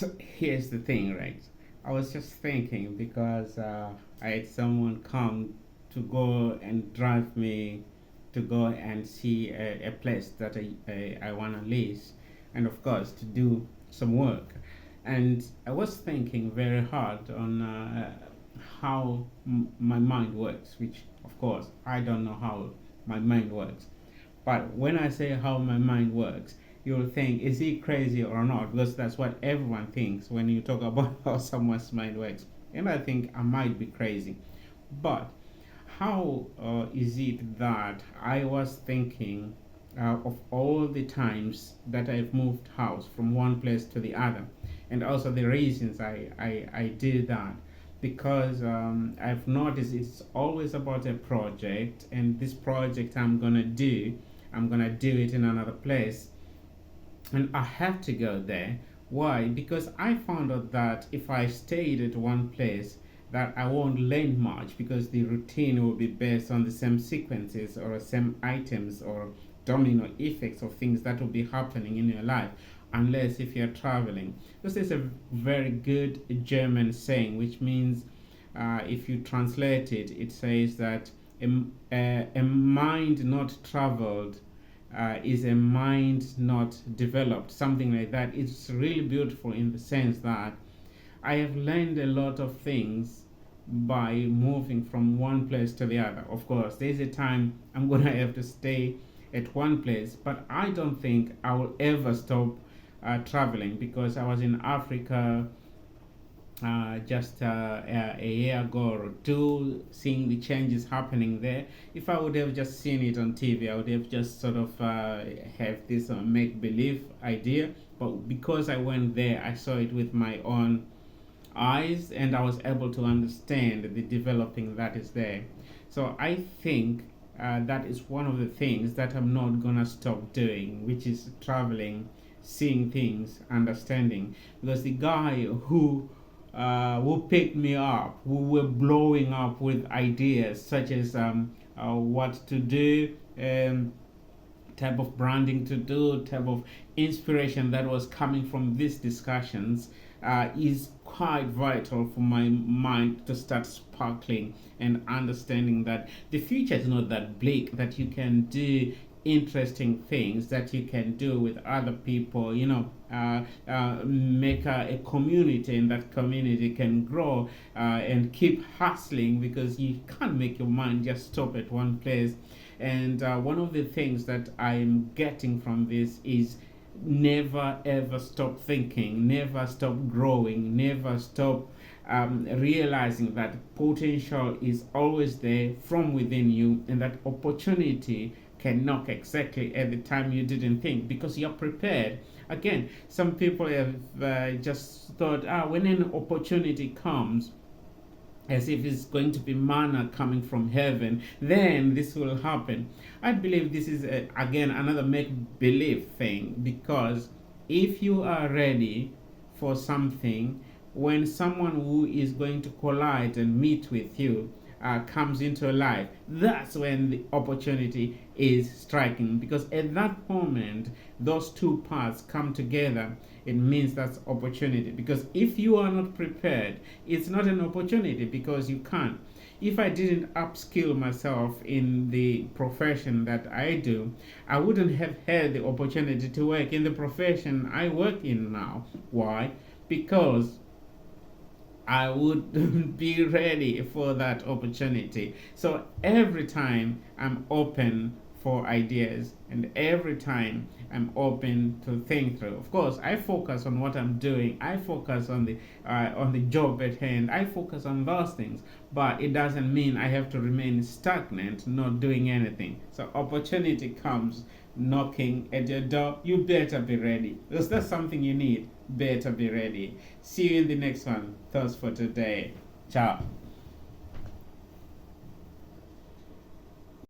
So here's the thing, right? I was just thinking because I had someone come to go and drive me to go and see a place that I want to lease, and of course to do some work. And I was thinking very hard on how my mind works, which of course I don't know how my mind works. But when I say how my mind works, you'll think, is he crazy or not? Because that's what everyone thinks when you talk about how someone's mind works. And I think I might be crazy. But how is it that I was thinking of all the times that I've moved house from one place to the other, and also the reasons I did that? Because I've noticed it's always about a project, and this project I'm gonna do it in another place, and I have to go there. Why? Because I found out that if I stayed at one place, that I won't learn much because the routine will be based on the same sequences or same items or domino effects of things that will be happening in your life, unless if you're traveling. This is a very good German saying, which means if you translate it, it says that a mind not traveled is a mind not developed, something like that. It's really beautiful in the sense that I have learned a lot of things by moving from one place to the other. Of course, there's a time I'm gonna have to stay at one place, but I don't think I will ever stop traveling because I was in Africa just a year ago or two, seeing the changes happening there. If I would have just seen it on TV, I would have just sort of have this make believe idea. But because I went there, I saw it with my own eyes and I was able to understand the developing that is there. So I think that is one of the things that I'm not gonna stop doing, which is traveling, seeing things, understanding. Because the guy who picked me up, who were blowing up with ideas such as what to do, type of branding to do, type of inspiration that was coming from these discussions is quite vital for my mind to start sparkling and understanding that the future is not that bleak, that you can do interesting things that you can do with other people, make a community, and that community can grow and keep hustling because you can't make your mind just stop at one place. And one of the things that I'm getting from this is never ever stop thinking, never stop growing, never stop realizing that potential is always there from within you, and that opportunity can knock exactly at the time you didn't think because you're prepared. Again, some people have just thought, when an opportunity comes, as if it's going to be manna coming from heaven, then this will happen. I believe this is again another make believe thing, because if you are ready for something, when someone who is going to collide and meet with you comes into your life, that's when the opportunity is striking. Because at that moment, those two parts come together. It means that's opportunity. Because if you are not prepared, it's not an opportunity because you can't. If I didn't upskill myself in the profession that I do, I wouldn't have had the opportunity to work in the profession I work in now. Why? Because I would be ready for that opportunity. So every time I'm open for ideas, and every time I'm open to think through. Of course, I focus on what I'm doing. I focus on the job at hand. I focus on those things, but it doesn't mean I have to remain stagnant, not doing anything. So opportunity comes knocking at your door. You better be ready. Because that's something you need. Better be ready. See you in the next one. Thoughts for today. Ciao.